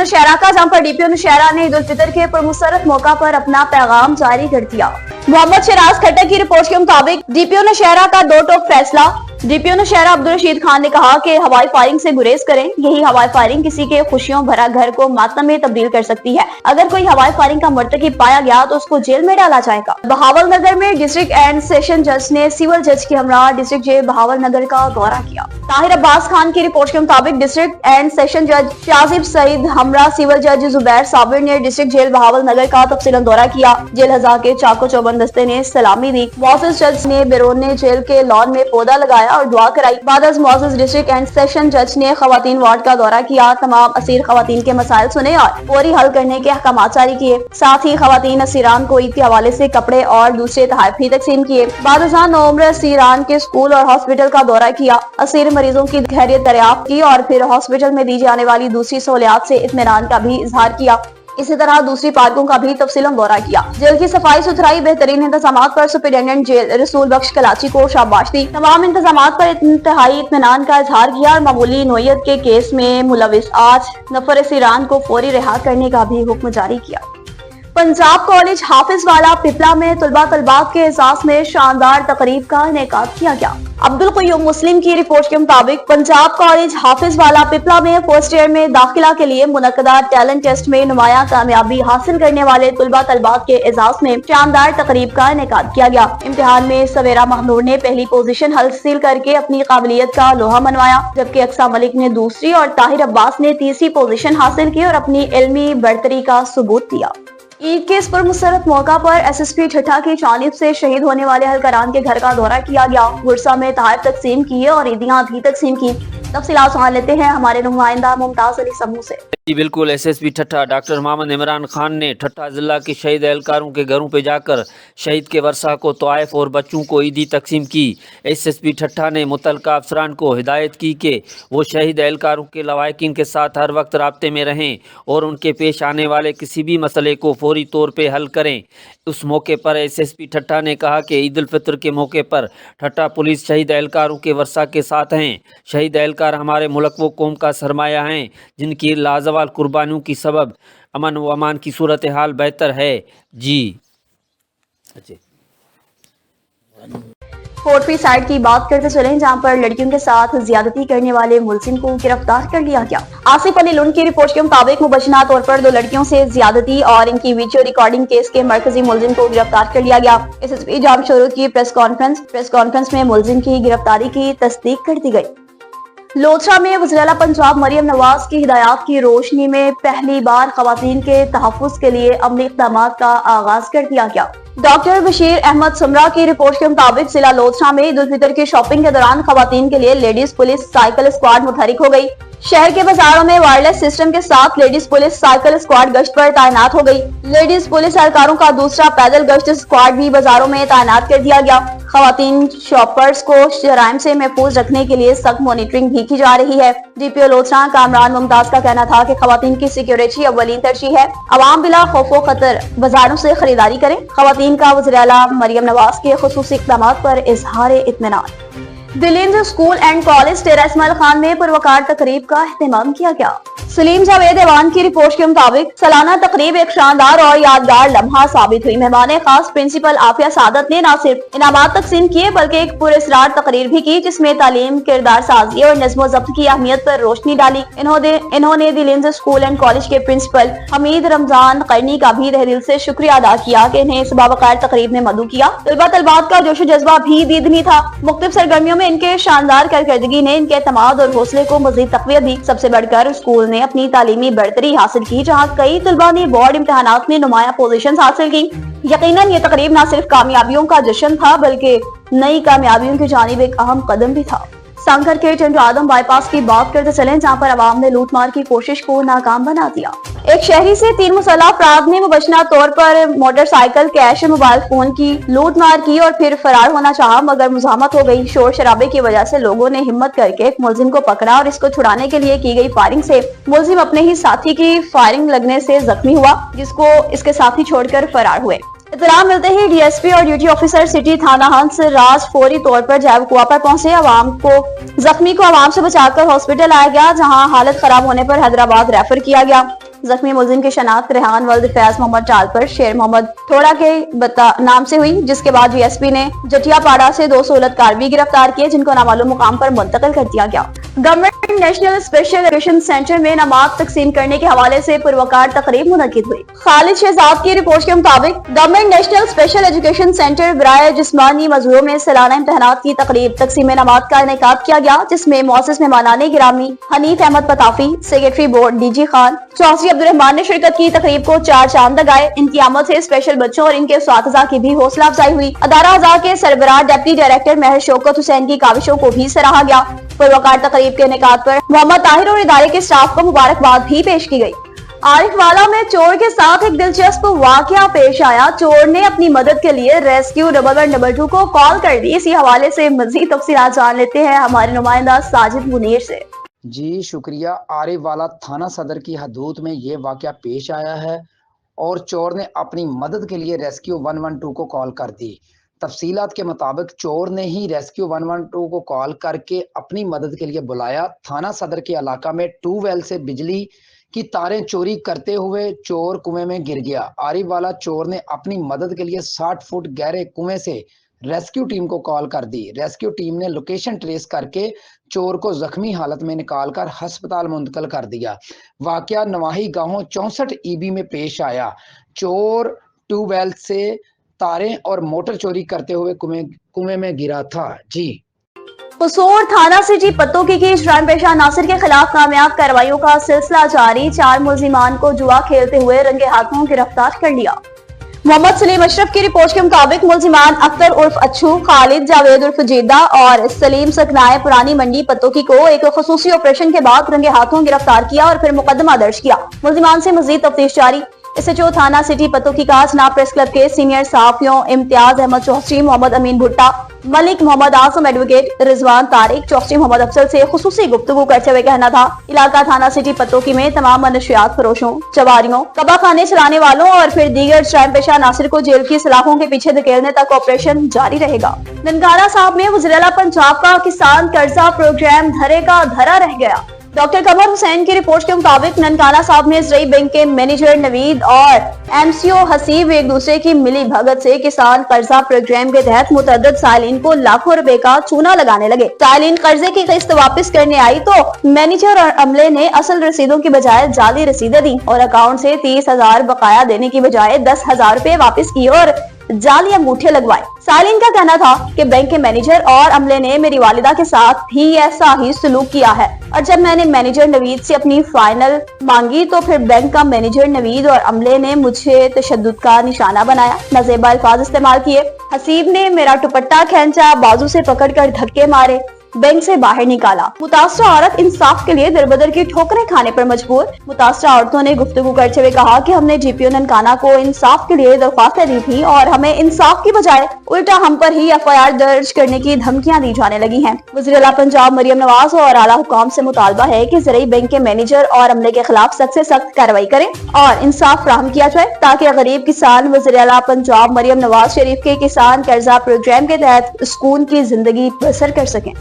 नौशहरा का, जहां पर डीपीओ नौशहरा ने ईद उल फितर के पुरमसरत मौका पर अपना पैगाम जारी कर दिया। मोहम्मद शिराज खट्टर की रिपोर्ट के मुताबिक डीपीओ नौशहरा का दो टोक फैसला। डीपीओ नौशहरा अब्दुल रशीद खान ने कहा कि हवाई फायरिंग से गुरेज करें। यही हवाई फायरिंग किसी के खुशियों भरा घर को मातम में तब्दील कर सकती है। अगर कोई हवाई फायरिंग का मुर्तकिब पाया गया तो उसको जेल में डाला जाएगा। बहावल नगर में डिस्ट्रिक्ट एंड सेशन जज ने सिविल जज के हमरा डिस्ट्रिक्ट जेल बहावल नगर का दौरा किया। ताहिर अब्बास खान की रिपोर्ट के मुताबिक डिस्ट्रिक्ट एंड सेशन जज शाजिब सईद हमरा सिविल जज जुबैर साबिर ने डिस्ट्रिक्ट जेल बहावल नगर का तफसीलन दौरा किया। जेल हजा के चाको चौबंद दस्ते ने सलामी दी। मोअज़्ज़िज़ जज ने बैरून ने जेल के लॉन में पौधा लगाया और दुआ कराई। बादल मोअज़्ज़िज़ डिस्ट्रिक्ट एंड सेशन जज ने खवातीन वार्ड का दौरा किया। तमाम असीर खवातीन के मसाइल सुने और फौरी हल करने के अहकाम जारी किए। साथ ही खवातीन असीरान को ईद के हवाले से कपड़े और दूसरे तोहफे भी तकसीम किए। बाद नौम्र असीरान के स्कूल और हॉस्पिटल का दौरा किया। असीर मरीजों की खैरियत दरियाफ्त की और फिर हॉस्पिटल में दी जाने वाली दूसरी सहूलियात से इत्मीनान का भी इजहार किया। इसी तरह दूसरी पार्कों का भी तफसीलन दौरा किया। जेल की सफाई सुथराई बेहतरीन इंतजाम पर सुपरिटेंडेंट जेल रसूल बख्श कलाची को शाबाश दी। तमाम इंतजाम पर इंतहाई इत्मीनान का इजहार किया और मामूली नोयत के केस में मुलविस 8 नफर असीरान को फौरी रिहा करने का भी हुक्म जारी किया। पंजाब कॉलेज हाफिजवाला पिपला में तलबात के एजाज में शानदार तकरीब का इनेकाद किया गया। अब्दुल क़य्यूम मुस्लिम की रिपोर्ट के मुताबिक पंजाब कॉलेज हाफिजवाला पिपला में फर्स्ट ईयर में दाखिला के लिए मुनक्कदा टैलेंट टेस्ट में नुमाया कामयाबी हासिल करने वाले तलबात के एजाज में शानदार तकरीब का इनेकाद किया गया। इम्तिहान में सवेरा महमूद ने पहली पोजीशन हासिल करके अपनी काबिलियत का लोहा मनवाया, जबकि अक्सा मलिक ने दूसरी और ताहिर अब्बास ने तीसरी पोजीशन हासिल की और अपनी इल्मी बढ़तरी का सबूत दिया। ईद के इस पुरमसरत मौका पर एसएसपी ठट्ठा की जानिब से शहीद होने वाले अहलकारान के घर का दौरा किया गया। गुरसा में तोहफे तकसीम किए और ईदियां भी तकसीम की। तफसीलात सुन लेते हैं हमारे नुमाइंदा मुमताज अली समूह से। जी बिल्कुल, एसएसपी ठट्ठा डॉक्टर मोहम्मद इमरान खान ने ठट्ठा ज़िला के शहीद एहलकारों के घरों पर जाकर शहीद के वर्सा को तोहफ़ और बच्चों को ईदी तकसीम की। एसएसपी ठट्ठा ने मुतल्लिका अफसरान को हिदायत की कि वो शहीद एहलकारों के लवाहिकीन के साथ हर वक्त राब्ते में रहें और उनके पेश आने वाले किसी भी मसले को फौरी तौर पर हल करें। उस मौके पर एसएसपी ठट्ठा ने कहा कि ईद उल फितर के मौके पर ठट्ठा पुलिस शहीद एहलकारों के वर्सा के साथ हैं। शहीद एहलकार हमारे मुल्क व कौम का सरमाया हैं, जिनकी लाजवाल कुर्बानियों की सबब अमन व अमान की सूरत हाल बेहतर है। जी कोटपी साइड की बात करते चलें, जहां पर लड़कियों के साथ ज्यादती करने वाले मुलजिम को गिरफ्तार कर लिया गया। आसिफ अली लुंड की रिपोर्ट के मुताबिक मुबैना तौर पर 2 लड़कियों से ज्यादती और इनकी वीडियो रिकॉर्डिंग केस के मरकजी मुलजिम को गिरफ्तार कर लिया गया। एसएसपी जाम शुरू की प्रेस कॉन्फ्रेंस में मुलजिम की गिरफ्तारी की तस्दीक कर दी गई। लोधरा में वज़ीर-ए-आला पंजाब मरियम नवाज की हिदायत की रोशनी में पहली बार खवातीन के तहफ़्फ़ुज़ के लिए अमली इक़दामात का आगाज कर दिया गया। डॉक्टर बशीर अहमद सुमरा की रिपोर्ट के मुताबिक जिला लोधरा में ईद उल फितर की शॉपिंग के दौरान खवातीन के लिए लेडीज पुलिस साइकिल स्क्वाड मुतहरिक हो गई। शहर के बाजारों में वायरलेस सिस्टम के साथ लेडीज पुलिस साइकिल स्क्वाड गश्त पर तैनात हो गई। लेडीज पुलिस एहलकारों का दूसरा पैदल गश्त स्क्वाड भी बाजारों में तैनात कर दिया गया। खवातीन शॉपर्स को जराइम से महफूज रखने के लिए सख्त मॉनिटरिंग भी की जा रही है। डीपीओ लोधरा कामरान मुमताज का कहना था कि खवातीन की सिक्योरिटी अव्वलीन तरजीह है। अवाम बिला खौफो खतर बाजारों से खरीदारी करें। खवातीन का वज़ीर-ए-आला मरियम नवाज के खुसूसी इक़दामात पर इजहार इत्मीनान। दिल्ली स्कूल एंड कॉलेज डेरा इस्माइल खान में पुरवकार तकरीब का एहतमाम किया गया। सलीम जावेद ऐवान की रिपोर्ट के मुताबिक सालाना तकरीब एक शानदार और यादगार लम्हा साबित हुई। मेहमान खास प्रिंसिपल आफिया सादत ने न सिर्फ इनामात तकसीम किए बल्कि एक पुरअसरार तकरीर भी की, जिसमें तालीम, किरदार साजी और नज़्म ज़ब्त की अहमियत पर रोशनी डाली। इन्होंने दिल्ली स्कूल एंड कॉलेज के प्रिंसिपल हमीद रमजान करनी का भी तहे दिल से शुक्रिया अदा किया कि इन्हें इस बावकार तकरीब में मदऊ किया। तलबात का जोश जज्बा भी दीदनी था। मुख्तलिफ सरगर्मियों में इनके शानदार कारकर्दगी ने इनके एतमाद और हौसले को मजीद तक़वियत दी। सबसे बढ़कर स्कूल ने अपनी तालीमी बढ़तरी हासिल की, जहाँ कई तलबा ने बोर्ड इम्तिहानात में नुमाया पोजीशन हासिल की। यकीनन ये तकरीब न सिर्फ कामयाबियों का जश्न था बल्कि नई कामयाबियों की जानिब एक अहम कदम भी था। सांकर के चंद्र आदम बाईपास की बात करते चलें, जहाँ पर अवाम ने लूटमार की कोशिश को नाकाम बना दिया। एक शहरी से 3 मुसल्लह अफराद ने मुबैना तौर पर मोटरसाइकिल, कैश और मोबाइल फोन की लूट मार की और फिर फरार होना चाहा, मगर मुज़ाहमत हो गई। शोर शराबे की वजह से लोगों ने हिम्मत करके एक मुलजिम को पकड़ा और इसको छुड़ाने के लिए की गई फायरिंग से मुलजिम अपने ही साथी की फायरिंग लगने से जख्मी हुआ, जिसको इसके साथी छोड़कर फरार हुए। इत्तला मिलते ही डीएसपी और ड्यूटी ऑफिसर सिटी थाना हंस राज फौरी तौर पर जैवकुआ पर पहुंचे। जख्मी को आवाम से बचाकर हॉस्पिटल लाया गया, जहां हालत खराब होने पर हैदराबाद रेफर किया गया। जख्मी मुलजिम की शनाख्त रेहान वल्द फैज मोहम्मद टालपर शेर मोहम्मद थोड़ा के नाम से हुई, जिसके बाद DSP ने जटियापाड़ा से 2 सहूलतकार भी गिरफ्तार किए, जिनको नामालूम मुकाम पर मुंतकिल कर दिया गया। Government national special education centre में नमाज तकसीम करने के हवाले से पुरवकार तकरीब मुनक्किद हुई। खालिद शहजाद की रिपोर्ट के मुताबिक government national special education centre बराए जिस्मानी मजहूरों में सालाना इम्तहानात की तकरीब तकसीम नमाज का इनेकाद किया गया, जिसमें मुअस्सिस मेहमानाने गिरामी Hanif Ahmed Patafi, secretary board DG Khan, Chaudhry Abdurrahman ने शिरकत की। तकरीब को 4 चांद लगाए। इनकी आमद से स्पेशल बच्चों और इनके उस्ताद की भी हौसला अफजाई हुई। अदारा अज़ा के सरबराह डिप्टी डायरेक्टर महर शौकत हुसैन की काविशों को भी सराहा गया। पुरवकार तकरीब के इनेकाद पर मोहम्मद ताहिर और इदारे के स्टाफ को मुबारकबाद भी पेश की गई। आरिफ वाला में चोर के साथ एक दिलचस्प वाकया पेश आया। चोर ने अपनी मदद के लिए रेस्क्यू 112 को कॉल कर दी। इसी हवाले से मजीद तफसीलात जान लेते हैं हमारे नुमाइंदा साजिद मुनीर से। जी शुक्रिया। आरिफ वाला थाना सदर की हदूद में ये वाकया पेश आया है और चोर ने अपनी मदद के लिए रेस्क्यू 112 को कॉल कर दी। तफसीलात के मुताबिक चोर ने ही रेस्क्यू 112 को कॉल करके अपनी मदद के लिए बुलाया। थाना सदर के इलाका में ट्यूबवेल से बिजली की तारें चोरी करते हुए चोर कुएं में गिर गया। आरिफ वाला चोर ने अपनी मदद के लिए 60 फुट गहरे कुएं से रेस्क्यू टीम को कॉल कर दी। रेस्क्यू टीम ने लोकेशन ट्रेस करके चोर को जख्मी हालत में निकालकर अस्पताल मुंतकिल कर दिया। वाकया नवाही गांव 64 EB में पेश आया। चोर ट्यूबवेल से तारें और मोटर चोरी करते हुए कुएं में गिरा था। जी कसूर थाना सिटी पत्तोकी की जुर्म पेशा नासिर के खिलाफ कामयाब कार्रवाइयों का सिलसिला जारी। 4 मुलजिमान को जुआ खेलते हुए रंगे हाथों गिरफ्तार कर लिया। मोहम्मद सलीम अशरफ की रिपोर्ट के मुताबिक मुलजिमान अख्तर उर्फ अच्छू, खालिद जावेद उर्फ जेदा और सलीम सकनाए पुरानी मंडी पत्तोकी को एक खुसूसी ऑपरेशन के बाद रंगे हाथों गिरफ्तार किया और फिर मुकदमा दर्ज किया। मुलजिमान से मजीद तफ्तीश जारी। SHO थाना सिटी पत्तोकी का जनाब प्रेस क्लब के सीनियर सहाफियों इम्तियाज अहमद चौधरी, मोहम्मद अमीन भुट्टा, मलिक मोहम्मद आसम, एडवोकेट रिजवान तारिक, चौधरी मोहम्मद अफजल से खुसूसी गुफ्तगू करते हुए कहना था, इलाका थाना सिटी पत्तोकी में तमाम मनशियात फरोशों, चवारियों, कबा खाने चलाने वालों और फिर दीगर जुर्म पेशा नासिर को जेल की सलाखों के पीछे धकेलने तक ऑपरेशन जारी रहेगा। ननकाना साहब में वज़ीर आला पंजाब का किसान कर्जा प्रोग्राम धरे का धरा रह गया। डॉक्टर कमर हुसैन की रिपोर्ट के मुताबिक ननकाना साहब में इजराई बैंक के मैनेजर नवीद और MCO हसीब एक दूसरे की मिली भगत से किसान कर्जा प्रोग्राम के तहत मुतअद्दिद साइलिन को लाखों रुपए का चूना लगाने लगे। साइलिन कर्जे की किस्त वापस करने आई तो मैनेजर और अमले ने असल रसीदों की बजाय जाली रसीदें दी और अकाउंट से 30,000 बकाया देने की बजाय 10,000 रुपए वापस किए और जाली अंगूठे लगवाए। साइलिन का कहना था कि बैंक के मैनेजर और अमले ने मेरी वालिदा के साथ भी ऐसा ही सलूक किया है और जब मैंने मैनेजर नवीद से अपनी फाइनल मांगी तो फिर बैंक का मैनेजर नवीद और अमले ने मुझे तशद्दुद का निशाना बनाया, नाजेबा अल्फाज इस्तेमाल किए। हसीब ने मेरा दुपट्टा खींचा, बाजू से पकड़कर धक्के मारे, बैंक से बाहर निकाला। मुतासरा औरत इंसाफ के लिए दरबदर की ठोकरें खाने पर मजबूर। मुतासरा औरतों ने गुफ्तगू करते हुए कहा कि हमने GPO ननकाना को इंसाफ के लिए दरख्वास्तें दी थी और हमें इंसाफ की बजाय उल्टा हम पर ही FIR दर्ज करने की धमकियां दी जाने लगी हैं। वज़ीर आला पंजाब मरियम नवाज और आला हुकाम से मुतालबा है कि ज़राई बैंक के मैनेजर और अमले के खिलाफ सख्त से सख्त कार्रवाई करें और इंसाफ फराहम किया जाए ताकि गरीब किसान वज़ीर आला पंजाब मरियम नवाज शरीफ के किसान कर्जा प्रोग्राम के तहत सुकून की जिंदगी बसर कर सकें।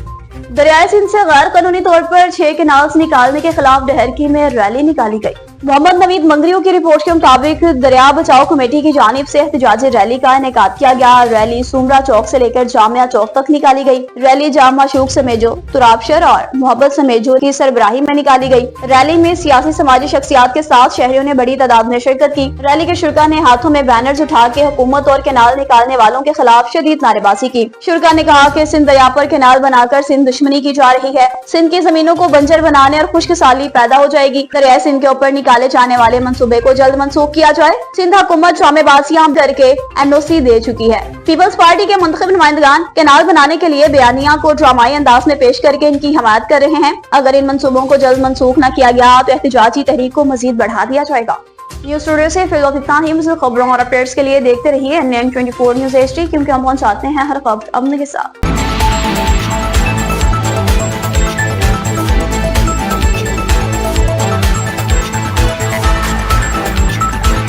दरियाए सिंध से गैर कानूनी तौर पर 6 कैनाल्स निकालने के खिलाफ डहरकी में रैली निकाली गई। मोहम्मद नवीद मंगरियों की रिपोर्ट के मुताबिक दरिया बचाओ कमेटी की जानिब से एहतजाजी रैली का इनेकाद किया गया। रैली सुमरा चौक से लेकर जामिया चौक तक निकाली गई। रैली जामा शूक समेजो, तुराबशर और मोहब्बत समेजो की सरबराही में निकाली गई। रैली में सियासी समाजी शख्सियात के साथ शहरियों ने बड़ी तादाद में शिरकत की। रैली के शुरका ने हाथों में बैनर्स उठा के हुकूमत और कैनाल निकालने वालों के खिलाफ शदीद नारेबाजी की। शुरका ने कहा कि सिंध दरिया पर कैनाल बनाकर सिंध दुश्मनी की जा रही है। सिंध की जमीनों को बंजर बनाने और खुश्क साली पैदा हो जाएगी। दरिया सिंध के ऊपर निकाले जाने वाले मंसूबे को जल्द मंसूख किया जाए। सिंध हुकूमत ड्रामेबाजियां करके NOC दे चुकी है। पीपल्स पार्टी के मुंतखब नुमाइंदगान कैनाल बनाने के लिए बयानिया को ड्रामाई अंदाज में पेश करके इनकी हमायत कर रहे हैं। अगर इन मंसूबों को जल्द मंसूख न किया गया तो एहतजाजी तहरीक को मजीद बढ़ा दिया जाएगा। न्यूज स्टूडियो से फिलहाल इतना ही। मज़ीद खबरों और अपडेट्स के लिए देखते रहिए NN24 न्यूज HD, क्योंकि हम पहुंचाते हैं हर खबर अपने के साथ।